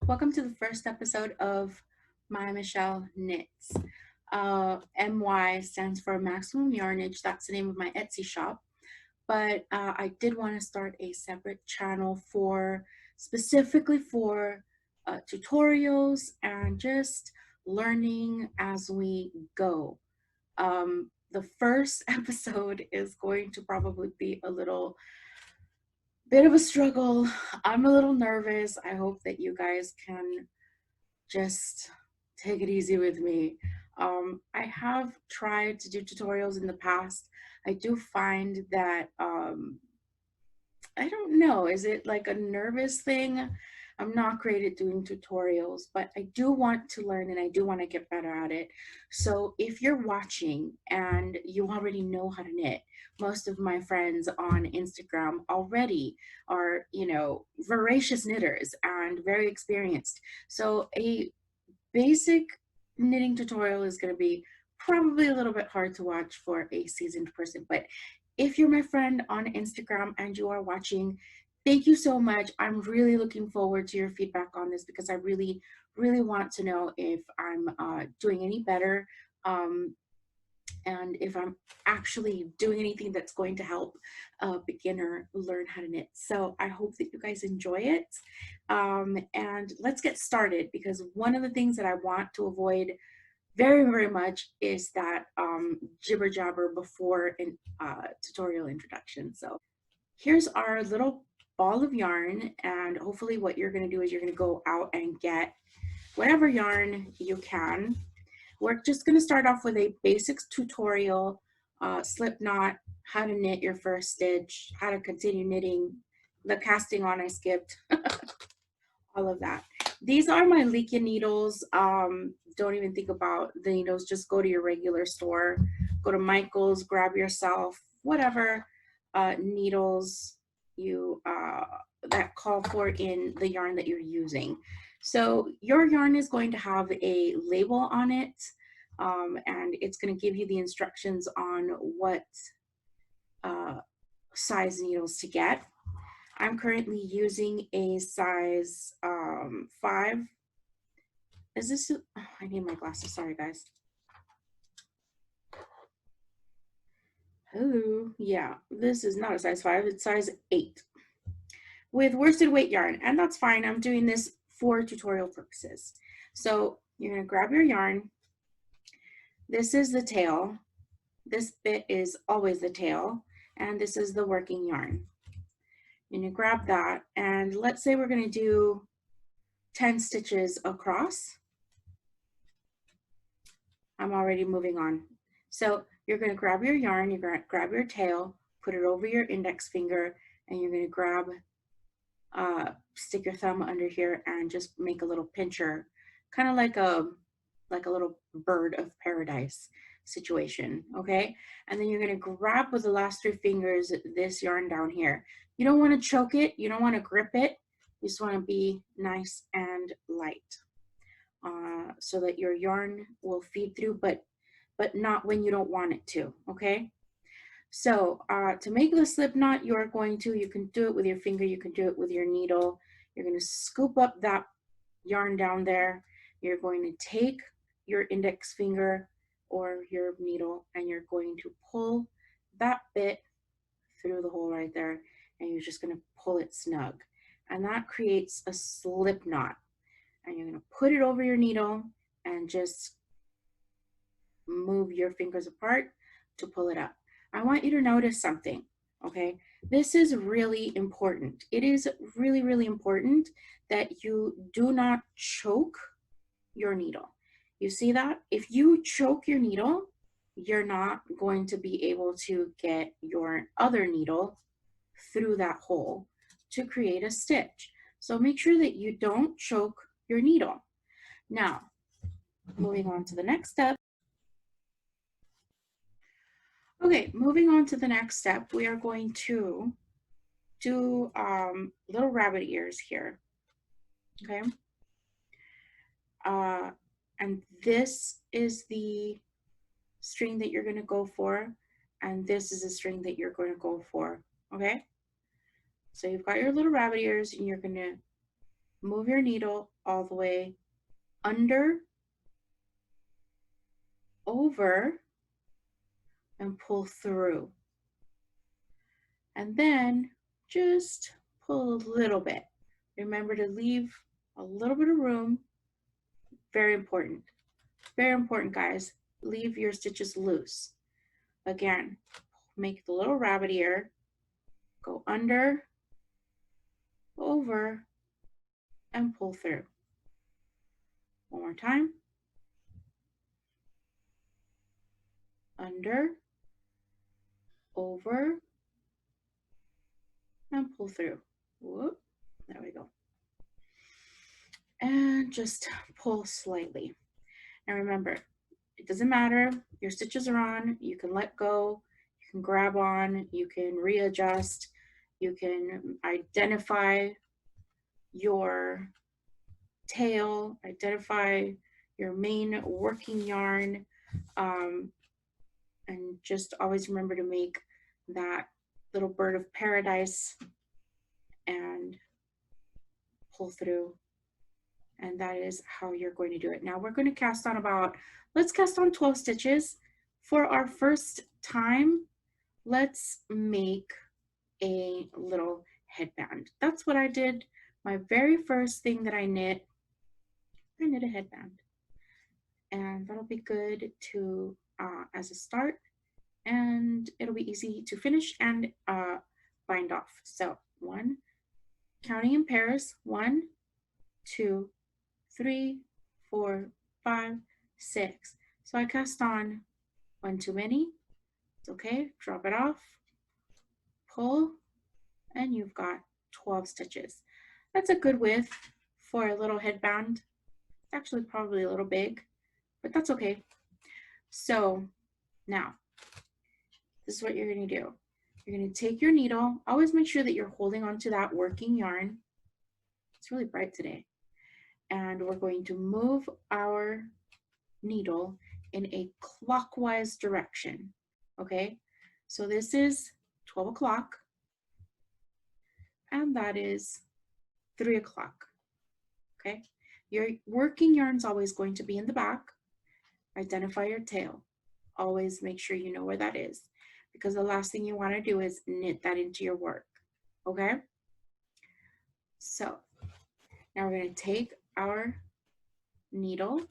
welcome to the first episode of MyMichelleKnits. MY stands for Maximum Yarnage. That's the name of my Etsy shop. But I did want to start a separate channel for specifically for tutorials and just learning as we go. The first episode is going to probably be a little bit of a struggle. I'm a little nervous. I hope that you guys can just take it easy with me. I have tried to do tutorials in the past. I do find that, I don't know, is it like a nervous thing? I'm not great at doing tutorials, but I do want to learn and I do want to get better at it. So if you're watching and you already know how to knit, most of my friends on Instagram already are, voracious knitters and very experienced. So a basic knitting tutorial is going to be probably a little bit hard to watch for a seasoned person, but if you're my friend on Instagram and you are watching, thank you so much. I'm really looking forward to your feedback on this because I really, really want to know if I'm doing any better and if I'm actually doing anything that's going to help a beginner learn how to knit. So I hope that you guys enjoy it. And let's get started, because one of the things that I want to avoid very, very much is that jibber jabber before an tutorial introduction. So here's our little ball of yarn, and hopefully what you're going to do is you're going to go out and get whatever yarn you can. We're just going to start off with a basics tutorial, slip knot, how to knit your first stitch, how to continue knitting, the casting on I skipped, all of that. These are my Lykke needles. Don't even think about the needles, just go to your regular store, go to Michael's, grab yourself whatever needles you that call for in the yarn that you're using. So your yarn is going to have a label on it, and it's going to give you the instructions on what size needles to get. I'm currently using a size 5. Is this, oh, I need my glasses, sorry guys. Hello, yeah, this is not a size 5, it's size 8. With worsted weight yarn, and that's fine. I'm doing this for tutorial purposes. So you're going to grab your yarn. This is the tail. This bit is always the tail, and this is the working yarn. You're going to grab that, and let's say we're going to do 10 stitches across. I'm already moving on. So you're going to grab your yarn, you're going to grab your tail, put it over your index finger, and you're going to grab stick your thumb under here and just make a little pincher, kind of like a little bird of paradise situation, okay? And then you're going to grab with the last 3 fingers this yarn down here. You don't want to choke it, you don't want to grip it, you just want to be nice and light, so that your yarn will feed through, but not when you don't want it to, okay? So to make the slip knot, you can do it with your finger, you can do it with your needle. You're going to scoop up that yarn down there. You're going to take your index finger or your needle and you're going to pull that bit through the hole right there, and you're just going to pull it snug. And that creates a slip knot. And you're going to put it over your needle and just move your fingers apart to pull it up. I want you to notice something, okay? This is really important. It is really, really important that you do not choke your needle. You see that? If you choke your needle, you're not going to be able to get your other needle through that hole to create a stitch. So make sure that you don't choke your needle. Now, moving on to the next step. Okay, moving on to the next step, we are going to do little rabbit ears here, okay? And this is the string that you're going to go for, and this is the string that you're going to go for, okay? So you've got your little rabbit ears, and you're going to move your needle all the way under, over, and pull through. And then just pull a little bit. Remember to leave a little bit of room. Very important. Very important, guys. Leave your stitches loose. Again, make the little rabbit ear, go under, over, and pull through. One more time. Under, over, and pull through. Whoop, there we go. And just pull slightly. And remember, it doesn't matter, your stitches are on, you can let go, you can grab on, you can readjust, you can identify your tail, identify your main working yarn, and just always remember to make that little bird of paradise and pull through. And that is how you're going to do it. Now we're going to cast on let's cast on 12 stitches. For our first time, let's make a little headband. That's what I did. My very first thing that I knit a headband. And that'll be good to as a start, and it'll be easy to finish and bind off. So counting in pairs, 1, 2, 3, 4, 5, 6. So I cast on 1 too many. It's okay, drop it off, pull, and you've got 12 stitches. That's a good width for a little headband. Actually probably a little big, but that's okay. So now, this is what you're going to do. You're going to take your needle. Always make sure that you're holding onto that working yarn. It's really bright today. And we're going to move our needle in a clockwise direction. Okay, so this is 12 o'clock, and that is 3 o'clock. Okay, your working yarn's always going to be in the back. Identify your tail. Always make sure you know where that is, because the last thing you want to do is knit that into your work. Okay, so now we're going to take our needle,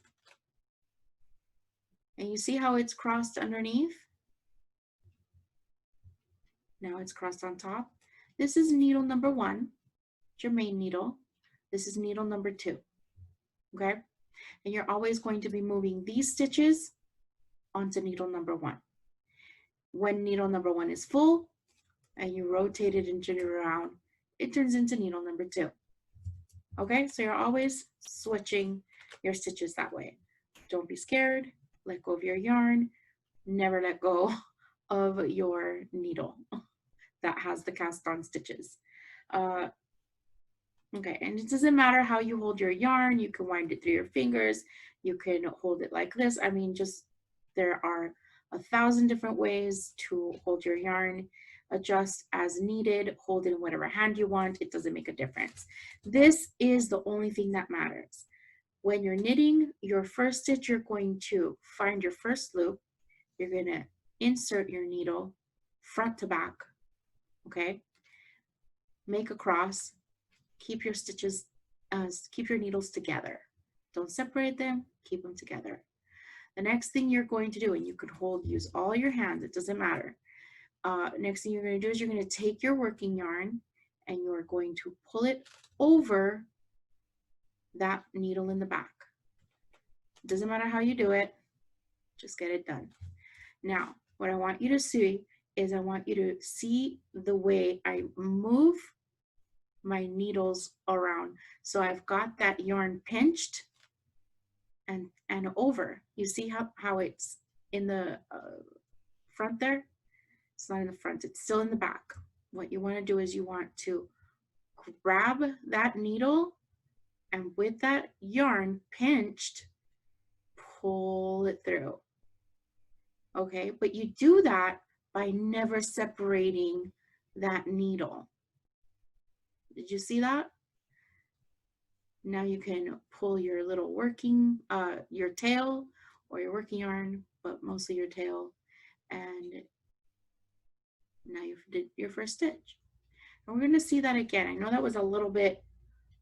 and you see how it's crossed underneath? Now it's crossed on top. This is needle number 1, your main needle. This is needle number 2, okay? And you're always going to be moving these stitches onto needle number 1. When needle number 1 is full and you rotate it and turn it around, it turns into needle number 2. Okay, so you're always switching your stitches that way. Don't be scared, let go of your yarn, never let go of your needle that has the cast on stitches. Okay, and it doesn't matter how you hold your yarn. You can wind it through your fingers. You can hold it like this. I mean, there are 1,000 different ways to hold your yarn. Adjust as needed, hold it in whatever hand you want. It doesn't make a difference. This is the only thing that matters. When you're knitting your first stitch, you're going to find your first loop. You're going to insert your needle front to back, okay? Make a cross, keep your stitches, keep your needles together. Don't separate them, keep them together. The next thing you're going to do, and you could use all your hands, it doesn't matter. Next thing you're going to do is you're going to take your working yarn and you're going to pull it over that needle in the back. It doesn't matter how you do it, just get it done. Now, what I want you to see is I want you to see the way I move my needles around. So I've got that yarn pinched and over. You see how it's in the front there? It's not in the front, it's still in the back. What you want to do is you want to grab that needle and with that yarn pinched, pull it through. Okay, but you do that by never separating that needle. Did you see that? Now you can pull your little working, your tail or your working yarn, but mostly your tail. And now you did your first stitch. And we're going to see that again. I know that was a little bit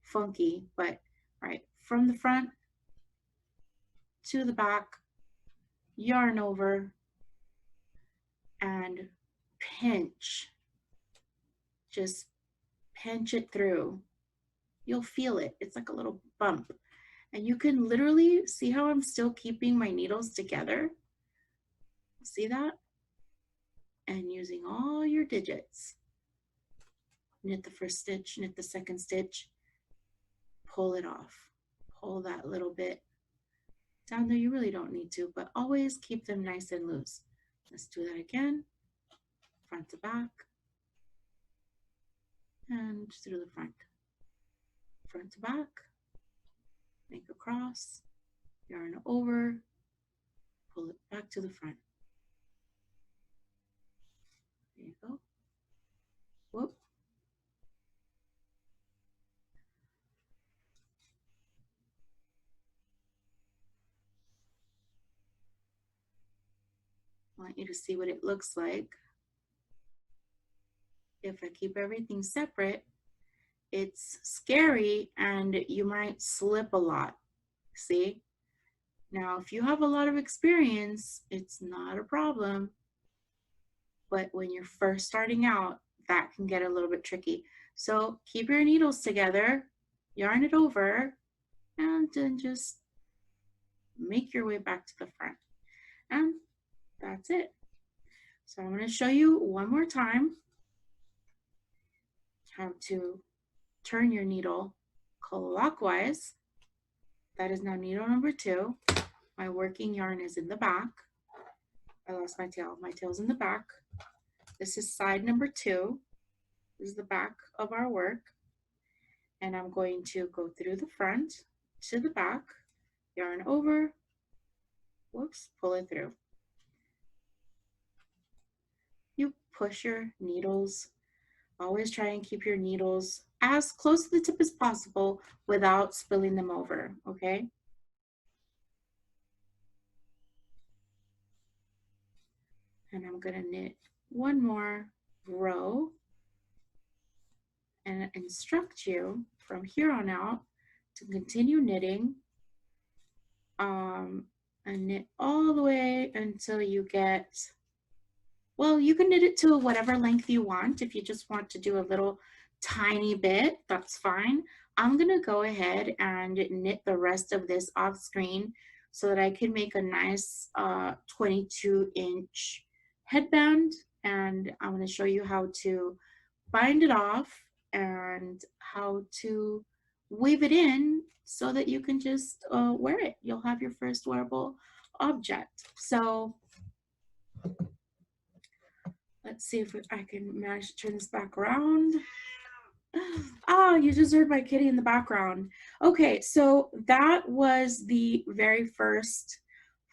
funky, but all right, from the front to the back, yarn over and pinch. Just pinch it through. You'll feel it. It's like a little bump. And you can literally see how I'm still keeping my needles together. See that? And using all your digits. Knit the first stitch, knit the second stitch, pull it off. Pull that little bit down there. You really don't need to, but always keep them nice and loose. Let's do that again. Front to back. And through the front. Front to back. Make a cross. Yarn over. Pull it back to the front. There you go. Whoop. I want you to see what it looks like. If I keep everything separate, it's scary and you might slip a lot. See? Now, if you have a lot of experience, it's not a problem. But when you're first starting out, that can get a little bit tricky. So keep your needles together, yarn it over, and then just make your way back to the front. And that's it. So I'm going to show you one more time how to turn your needle clockwise. That is now needle number 2. My working yarn is in the back. I lost my tail. My tail's in the back. This is side number 2. This is the back of our work. And I'm going to go through the front to the back, yarn over, whoops, pull it through. You push your needles. Always try and keep your needles as close to the tip as possible without spilling them over, okay? And I'm gonna knit one more row and instruct you from here on out to continue knitting and knit all the way until you get, well, you can knit it to whatever length you want. If you just want to do a little tiny bit, that's fine. I'm gonna go ahead and knit the rest of this off screen so that I can make a nice 22-inch headband, and I'm going to show you how to bind it off and how to weave it in so that you can just wear it. You'll have your first wearable object. So let's see if I can manage to turn this back around. Ah, you just heard my kitty in the background. Okay, so that was the very first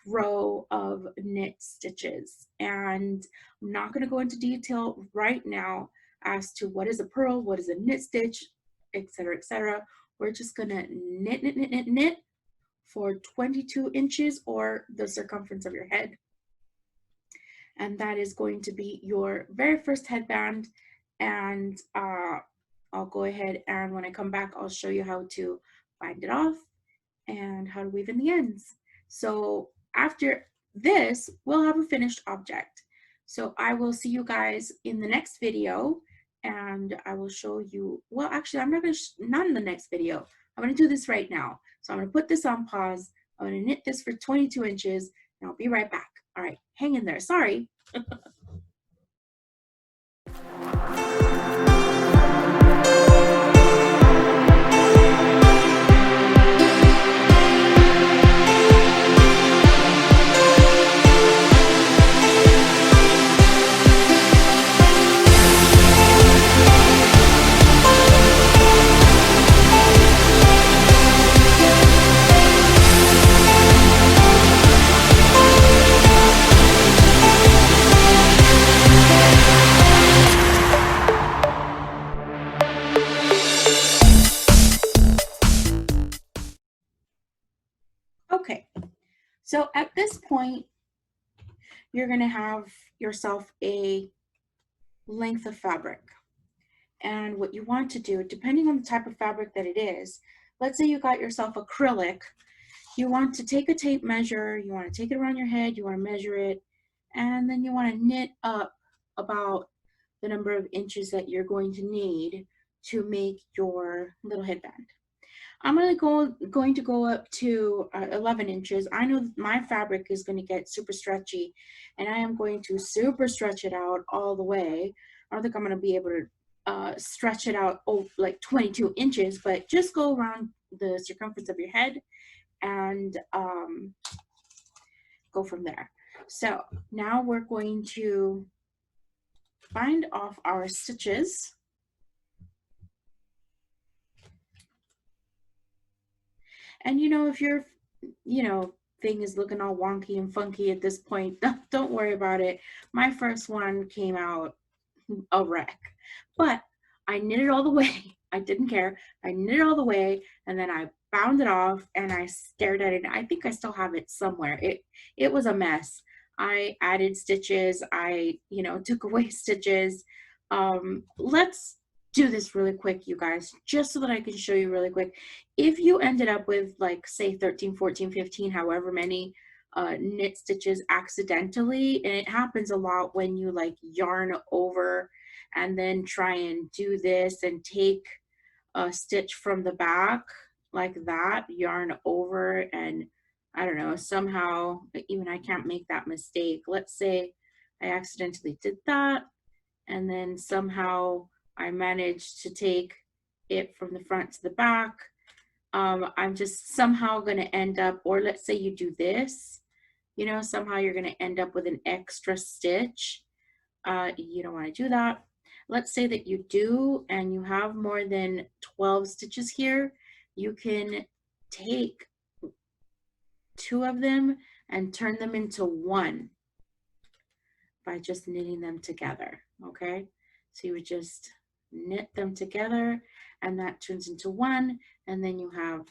row of knit stitches, and I'm not going to go into detail right now as to what is a purl, what is a knit stitch, etc., etc. We're just going to knit for 22 inches or the circumference of your head, and that is going to be your very first headband. And I'll go ahead, and when I come back, I'll show you how to bind it off and how to weave in the ends. So after this, we'll have a finished object. So I will see you guys in the next video, and I will show you, well, actually, I'm not going to, not in the next video. I'm going to do this right now. So I'm going to put this on pause. I'm going to knit this for 22 inches, and I'll be right back. All right, hang in there. Sorry. So at this point, you're going to have yourself a length of fabric. And what you want to do, depending on the type of fabric that it is, let's say you got yourself acrylic, you want to take a tape measure, you want to take it around your head, you want to measure it, and then you want to knit up about the number of inches that you're going to need to make your little headband. I'm going to go up to 11 inches. I know my fabric is going to get super stretchy, and I am going to super stretch it out all the way. I don't think I'm going to be able to stretch it out like 22 inches, but just go around the circumference of your head and go from there. So now we're going to bind off our stitches. And you know, if your thing is looking all wonky and funky at this point, don't worry about it. My first one came out a wreck, but I knit it all the way. I didn't care. I knit it all the way, and then I bound it off and I stared at it. I think I still have it somewhere. It was a mess. I added stitches. I took away stitches. Let's do this really quick, you guys, just so that I can show you really quick. If you ended up with, like, say 13, 14, 15, however many knit stitches accidentally, and it happens a lot when you like yarn over and then try and do this and take a stitch from the back like that, yarn over, and I don't know, somehow even I can't make that mistake. Let's say I accidentally did that, and then somehow I managed to take it from the front to the back. I'm just somehow going to end up, or let's say you do this, somehow you're going to end up with an extra stitch. You don't want to do that. Let's say that you do and you have more than 12 stitches here. You can take 2 of them and turn them into 1 by just knitting them together. Okay, so you would just knit them together and that turns into 1, and then you have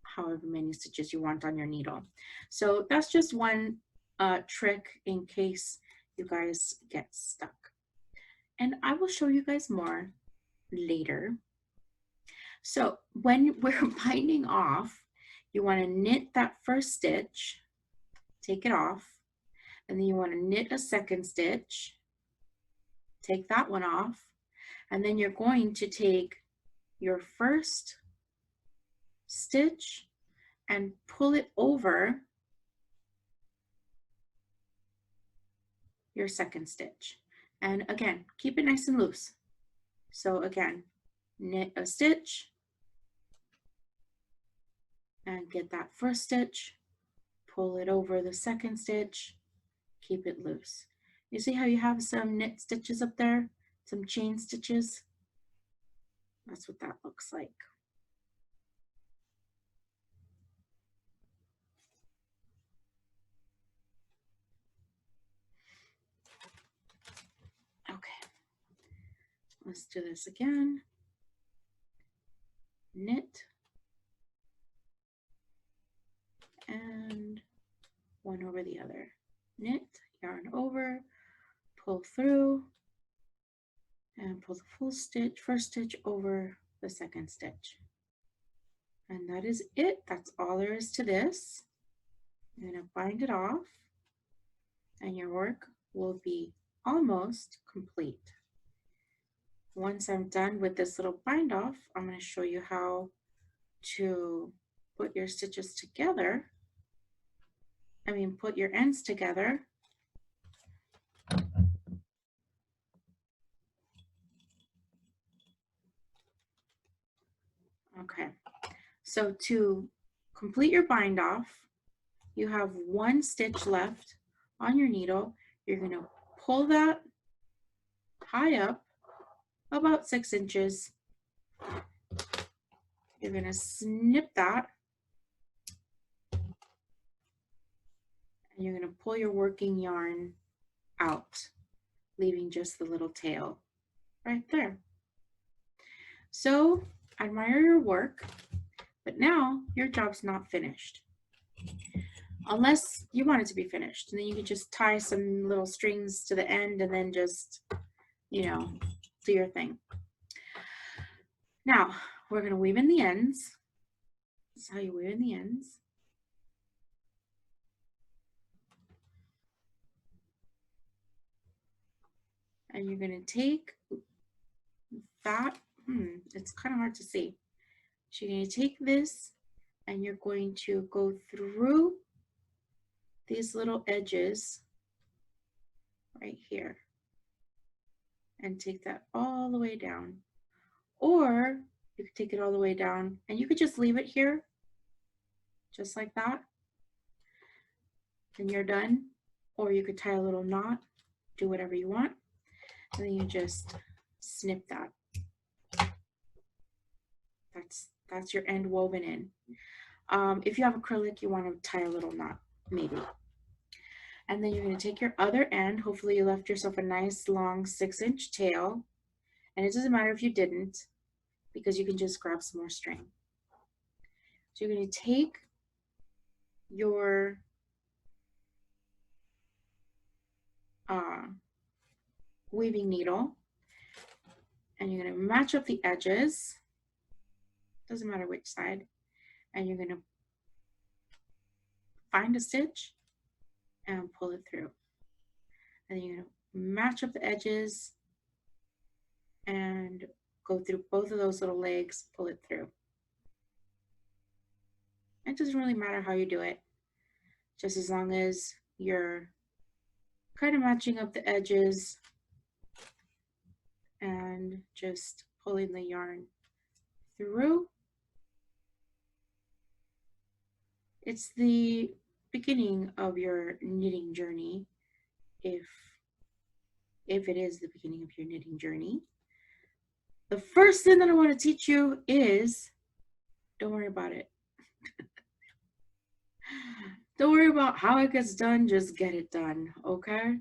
however many stitches you want on your needle. So that's just one trick in case you guys get stuck. And I will show you guys more later. So when we're binding off, you want to knit that first stitch, take it off, and then you want to knit a second stitch, take that one off, and then you're going to take your first stitch and pull it over your second stitch. And again, keep it nice and loose. So again, knit a stitch and get that first stitch, pull it over the second stitch, keep it loose. You see how you have some knit stitches up there, some chain stitches? That's what that looks like. Okay, let's do this again. Knit and one over the other. Knit, yarn over, pull through, and pull the full stitch, first stitch over the second stitch. And that is it. That's all there is to this. You're going to bind it off, and your work will be almost complete. Once I'm done with this little bind off, I'm going to show you how to put your stitches together. Put your ends together. Okay, so to complete your bind off, you have 1 stitch left on your needle. You're going to pull that high up about 6 inches. You're going to snip that, and you're going to pull your working yarn out, leaving just the little tail right there. So I admire your work, but now your job's not finished. unless you want it to be finished. And then you can just tie some little strings to the end and then just, you know, do your thing. Now, we're going to weave in the ends. This is how you weave in the ends. And you're going to take that, it's kind of hard to see. So you're going to take this and you're going to go through these little edges right here and take that all the way down. Or you could take it all the way down and you could just leave it here, just like that. And you're done. Or you could tie a little knot, do whatever you want. And then you just snip that. That's your end woven in. If you have acrylic, you want to tie a little knot, maybe. And then you're going to take your other end. Hopefully you left yourself a nice long 6-inch tail. And it doesn't matter if you didn't, because you can just grab some more string. So you're going to take your weaving needle and you're going to match up the edges. Doesn't matter which side. And you're going to find a stitch and pull it through. And then you're going to match up the edges and go through both of those little legs, pull it through. It doesn't really matter how you do it, just as long as you're kind of matching up the edges and just pulling the yarn through. It's the beginning of your knitting journey, if it is the beginning of your knitting journey. The first thing that I want to teach you is, don't worry about it. Don't worry about how it gets done, just get it done, okay?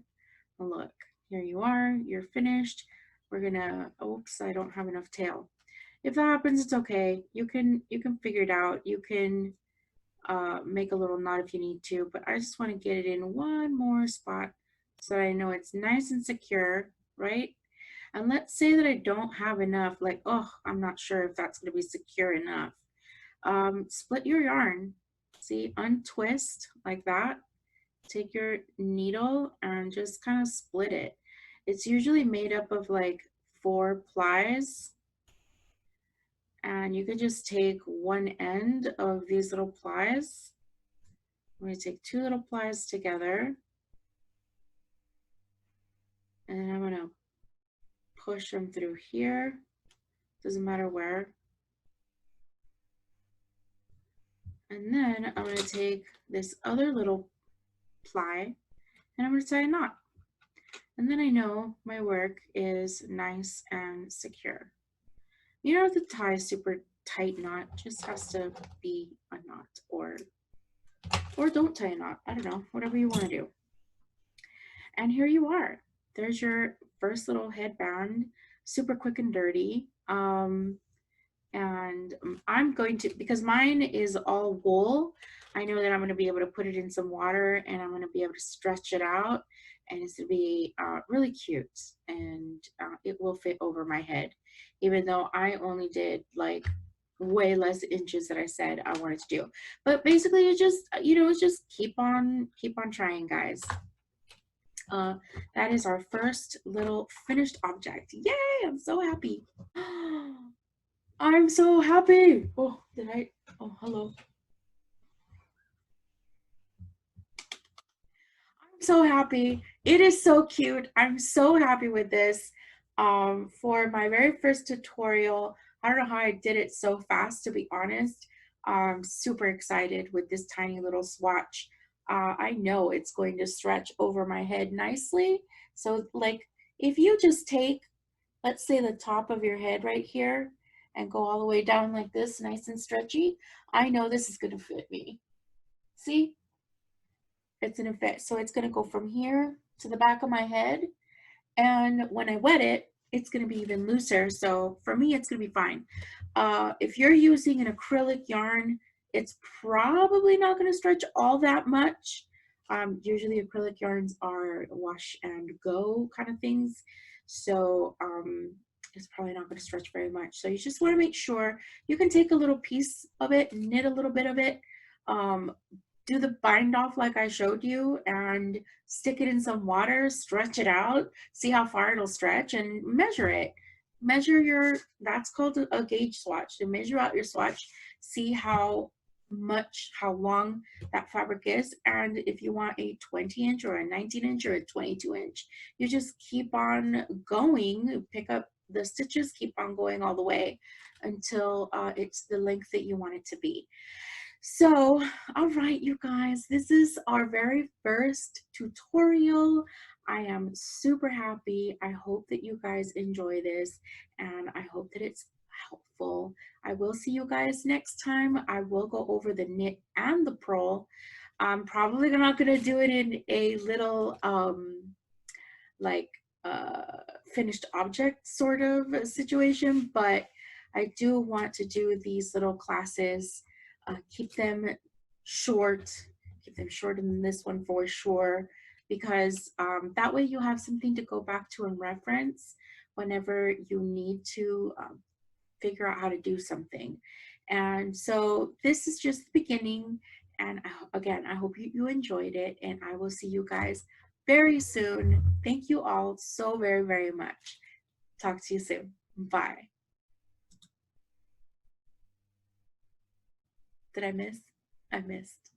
Well, look, here you are, you're finished. We're gonna, oops, I don't have enough tail. If that happens, it's okay. You can figure it out. You can make a little knot if you need to, but I just want to get it in one more spot so that I know it's nice and secure, right? And let's say that I don't have enough, like, oh, I'm not sure if that's going to be secure enough. Split your yarn. See, untwist like that. Take your needle and just kind of split it. It's usually made up of like 4 plies. And you can just take one end of these little plies. I'm going to take 2 little plies together. And I'm going to push them through here. Doesn't matter where. And then I'm going to take this other little ply and I'm going to tie a knot. And then I know my work is nice and secure. You don't have to tie a super tight knot, just has to be a knot, or don't tie a knot. I don't know, whatever you want to do. And here you are. There's your first little headband, super quick and dirty. And I'm going to, because mine is all wool, I know that I'm going to be able to put it in some water and I'm going to be able to stretch it out, and it's going to be really cute, and it will fit over my head, even though I only did like way less inches that I said I wanted to do. But basically it's just, you know, it's just keep on trying, guys. That is our first little finished object. Yay, I'm so happy. I'm so happy. Oh, oh, hello. I'm so happy. It is so cute. I'm so happy with this. For my very first tutorial, I don't know how I did it so fast, to be honest. I'm super excited with this tiny little swatch. I know it's going to stretch over my head nicely. So like if you just take, let's say, the top of your head right here and go all the way down like this, nice and stretchy, I know this is going to fit me. See? It's going to fit. So it's going to go from here to the back of my head. And when I wet it, it's going to be even looser. So for me, it's going to be fine. If you're using an acrylic yarn, it's probably not going to stretch all that much. Usually acrylic yarns are wash and go kind of things. So it's probably not going to stretch very much. So you just want to make sure you can take a little piece of it, knit a little bit of it, do the bind off like I showed you, and stick it in some water, stretch it out, see how far it'll stretch, and measure it. Measure your, that's called a gauge swatch. To measure out your swatch, see how long that fabric is, and if you want a 20-inch or a 19-inch or a 22-inch, you just keep on going, pick up the stitches, keep on going all the way until it's the length that you want it to be. So, all right, you guys, this is our very first tutorial. I am super happy. I hope that you guys enjoy this, and I hope that it's helpful. I will see you guys next time. I will go over the knit and the purl. I'm probably not going to do it in a little like finished object sort of a situation, but I do want to do these little classes. Keep them short in this one for sure, because that way you have something to go back to and reference whenever you need to figure out how to do something. And so this is just the beginning, and again, I hope you enjoyed it, and I will see you guys very soon. Thank you all so very, very much. Talk to you soon. Bye. Did I miss? I missed.